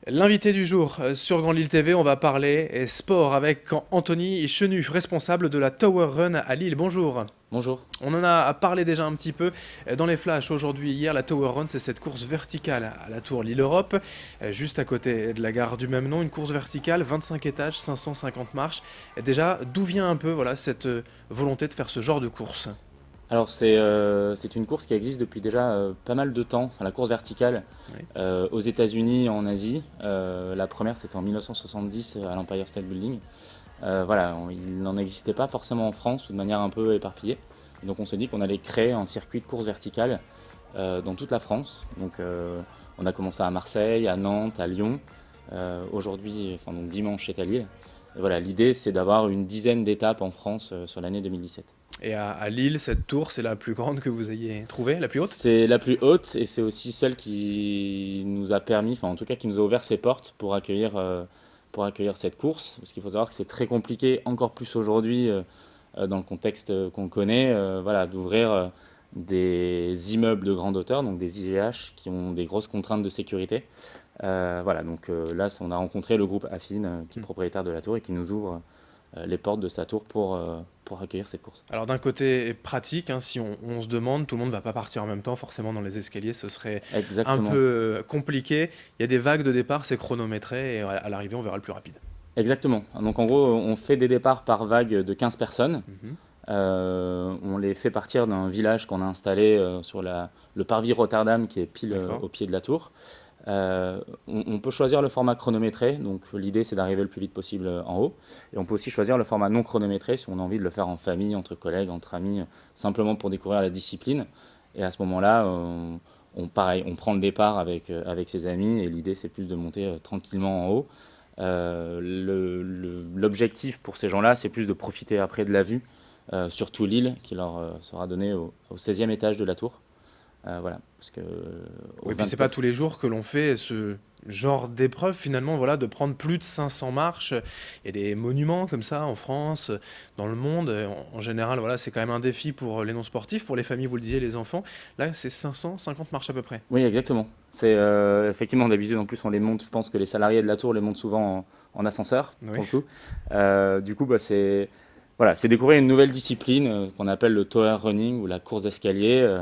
L'invité du jour sur Grand Lille TV, on va parler sport avec Anthony Chenu, responsable de la Tower Run à Lille. Bonjour. Bonjour. On en a parlé déjà un petit peu dans les flashs aujourd'hui, hier. La Tower Run, c'est cette course verticale à la tour Lille-Europe, juste à côté de la gare du même nom. Une course verticale, 25 étages, 550 marches. Et déjà, d'où vient un peu voilà, cette volonté de faire ce genre de course? Alors c'est une course qui existe depuis déjà pas mal de temps, enfin, la course verticale Oui. aux États-Unis et en Asie. La première c'était en 1970 à l'Empire State Building. Voilà, il n'en existait pas forcément en France ou de manière un peu éparpillée. Donc on s'est dit qu'on allait créer un circuit de course verticale dans toute la France. Donc on a commencé à Marseille, à Nantes, à Lyon. Aujourd'hui, enfin donc dimanche c'est à Lille. Et voilà, l'idée c'est d'avoir une dizaine d'étapes en France sur l'année 2017. Et à Lille, cette tour, c'est la plus grande que vous ayez trouvée, la plus haute? C'est la plus haute et c'est aussi celle qui nous a permis, enfin en tout cas qui nous a ouvert ses portes pour accueillir cette course. Parce qu'il faut savoir que c'est très compliqué, encore plus aujourd'hui, dans le contexte qu'on connaît, voilà, d'ouvrir des immeubles de grande hauteur, donc des IGH qui ont des grosses contraintes de sécurité. Voilà, donc là on a rencontré le groupe Affine, qui est propriétaire de la tour et qui nous ouvre les portes de sa tour pour accueillir cette course. Alors d'un côté pratique, hein, si on se demande, tout le monde ne va pas partir en même temps, forcément dans les escaliers, ce serait un peu Exactement. compliqué. Il y a des vagues de départ, c'est chronométré, et à l'arrivée, on verra le plus rapide. Exactement. Donc en gros, on fait des départs par vague de 15 personnes. Mhm. On les fait partir d'un village qu'on a installé sur le parvis Rotterdam qui est pile D'accord. au pied de la tour. On peut choisir le format chronométré, donc l'idée c'est d'arriver le plus vite possible en haut. Et on peut aussi choisir le format non chronométré si on a envie de le faire en famille, entre collègues, entre amis, simplement pour découvrir la discipline. Et à ce moment-là, pareil, on prend le départ avec ses amis et l'idée c'est plus de monter tranquillement en haut. L'objectif pour ces gens-là, c'est plus de profiter après de la vue sur tout l'île qui leur sera donnée au 16e étage de la tour. Voilà, parce que au Oui, puis c'est pas 24. tous les jours que l'on fait ce genre d'épreuve finalement, voilà, de prendre plus de 500 marches. Il y a des monuments comme ça en France, dans le monde. En général, voilà, c'est quand même un défi pour les non-sportifs, pour les familles, vous le disiez, les enfants. Là, c'est 550 marches à peu près. Oui, exactement. C'est effectivement d'habitude en plus on les monte. Je pense que les salariés de la tour les montent souvent en ascenseur Oui. pour le coup. Du coup, bah, c'est voilà, c'est découvrir une nouvelle discipline qu'on appelle le tower running ou la course d'escalier.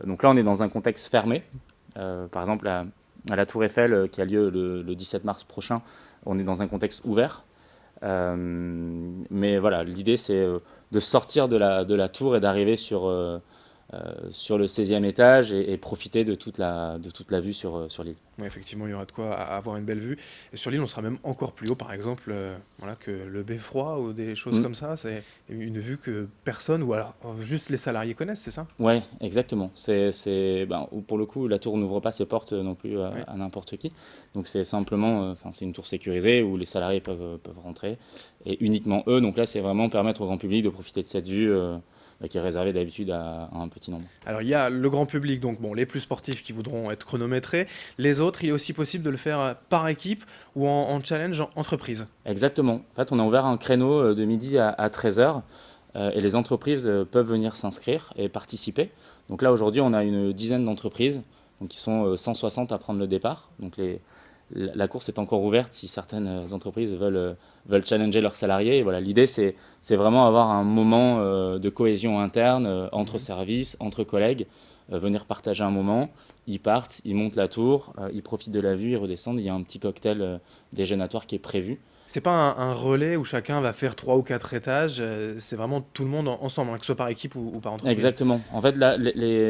Donc là, on est dans un contexte fermé. Par exemple, à la Tour Eiffel, qui a lieu le 17 mars prochain, on est dans un contexte ouvert. Mais voilà, l'idée, c'est de sortir de la tour et d'arriver sur le 16e étage et profiter de toute la vue sur l'île. Oui, effectivement, il y aura de quoi avoir une belle vue. Et sur l'île, on sera même encore plus haut, par exemple, voilà, que le beffroi ou des choses Mm. comme ça. C'est une vue que personne, ou alors juste les salariés connaissent, c'est ça? Ouais, exactement. Ben, pour le coup, la tour n'ouvre pas ses portes non plus Oui. à n'importe qui. Donc c'est simplement, enfin c'est une tour sécurisée où les salariés peuvent rentrer et uniquement eux. Donc là, c'est vraiment permettre au grand public de profiter de cette vue qui est réservée d'habitude à un petit nombre. Alors, il y a le grand public, donc bon, les plus sportifs qui voudront être chronométrés. Les autres, il est aussi possible de le faire par équipe ou en challenge en entreprise. Exactement. En fait, on a ouvert un créneau de midi à 13 heures et les entreprises peuvent venir s'inscrire et participer. Donc là, aujourd'hui, on a une dizaine d'entreprises donc qui sont 160 à prendre le départ. Donc la course est encore ouverte si certaines entreprises veulent challenger leurs salariés. Et voilà, l'idée, c'est vraiment avoir un moment de cohésion interne entre Mhm. services, entre collègues, venir partager un moment. Ils partent, ils montent la tour, ils profitent de la vue, ils redescendent. Il y a un petit cocktail déjeunatoire qui est prévu. C'est pas un relais où chacun va faire 3 ou 4 étages, c'est vraiment tout le monde ensemble, hein, que ce soit par équipe ou par entreprise. Exactement. En fait, là,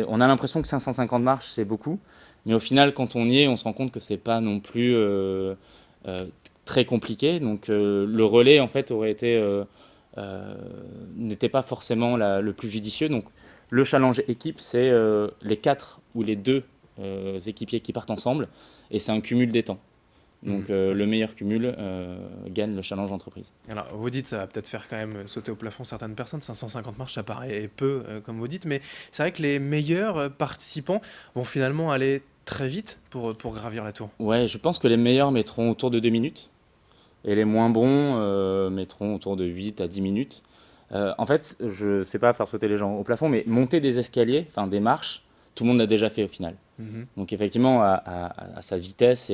on a l'impression que 550 marches, c'est beaucoup. Mais au final, quand on y est, on se rend compte que c'est pas non plus euh, très compliqué. Donc, le relais, en fait, euh, n'était pas forcément le plus judicieux. Donc, le challenge équipe, c'est les quatre ou les deux équipiers qui partent ensemble. Et c'est un cumul des temps. Mhm. Donc, le meilleur cumul gagne le challenge entreprise. Alors, vous dites, ça va peut-être faire quand même sauter au plafond certaines personnes. 550 marches, ça paraît peu, comme vous dites, mais c'est vrai que les meilleurs participants vont finalement aller très vite pour gravir la tour. Ouais, je pense que les meilleurs mettront autour de 2 minutes. Et les moins bons mettront autour de 8 à 10 minutes. En fait, je ne sais pas faire sauter les gens au plafond, mais monter des escaliers, enfin des marches, tout le monde l'a déjà fait au final. Mhm. Donc effectivement, à sa vitesse,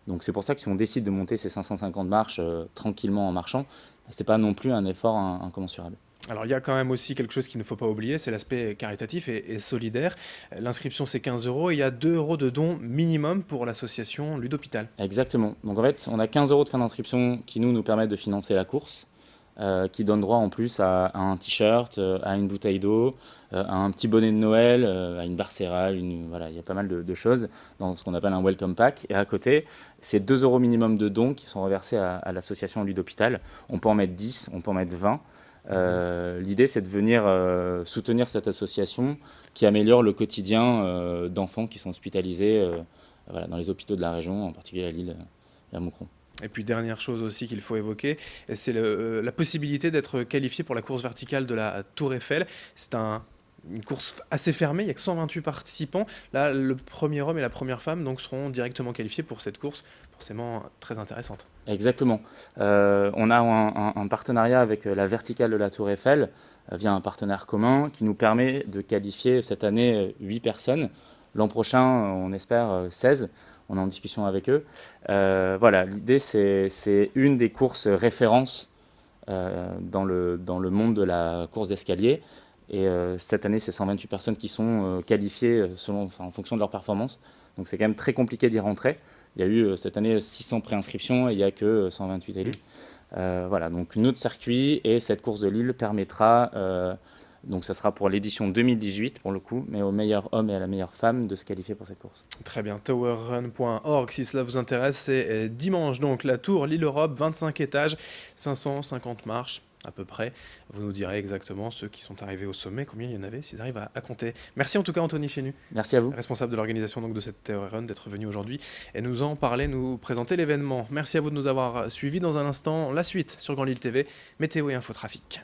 donc c'est pour ça que si on décide de monter ces 550 marches tranquillement en marchant, c'est pas non plus un effort incommensurable. Alors il y a quand même aussi quelque chose qu'il ne faut pas oublier, c'est l'aspect caritatif et solidaire. L'inscription c'est 15 euros et il y a 2 euros de dons minimum pour l'association Ludhôpital. Exactement. Donc en fait, on a 15 euros de fin d'inscription qui nous permettent de financer la course, qui donne droit en plus à un t-shirt, à une bouteille d'eau, à un petit bonnet de Noël, à une barre céréale, voilà, il y a pas mal de choses dans ce qu'on appelle un welcome pack. Et à côté, c'est 2 euros minimum de dons qui sont reversés à l'association Ludhôpital. On peut en mettre 10, on peut en mettre 20. L'idée, c'est de venir soutenir cette association qui améliore le quotidien d'enfants qui sont hospitalisés voilà, dans les hôpitaux de la région, en particulier à Lille et à Moucron. Et puis dernière chose aussi qu'il faut évoquer, c'est la possibilité d'être qualifié pour la course verticale de la Tour Eiffel. C'est une course assez fermée, il n'y a que 128 participants. Là, le premier homme et la première femme donc, seront directement qualifiés pour cette course, forcément très intéressante. Exactement. On a un partenariat avec la verticale de la Tour Eiffel via un partenaire commun qui nous permet de qualifier cette année 8 personnes. L'an prochain, on espère 16. On est en discussion avec eux. Voilà, l'idée, c'est une des courses références dans le monde de la course d'escalier. Et cette année, c'est 128 personnes qui sont qualifiées en fonction de leur performance. Donc c'est quand même très compliqué d'y rentrer. Il y a eu cette année 600 préinscriptions et il n'y a que 128 élus. Voilà, donc notre circuit et cette course de Lille permettra, donc ça sera pour l'édition 2018 pour le coup, mais au meilleur homme et à la meilleure femme de se qualifier pour cette course. Très bien, towerrun.org si cela vous intéresse, c'est dimanche donc la Tour Lille-Europe, 25 étages, 550 marches à peu près. Vous nous direz exactement ceux qui sont arrivés au sommet, combien il y en avait, s'ils arrivent à compter. Merci en tout cas Anthony Fénu, Merci à vous. responsable de l'organisation donc de cette Tower Run, d'être venu aujourd'hui et nous en parler, nous présenter l'événement. Merci à vous de nous avoir suivis. Dans un instant, la suite sur Grand Lille TV, météo et infotrafic.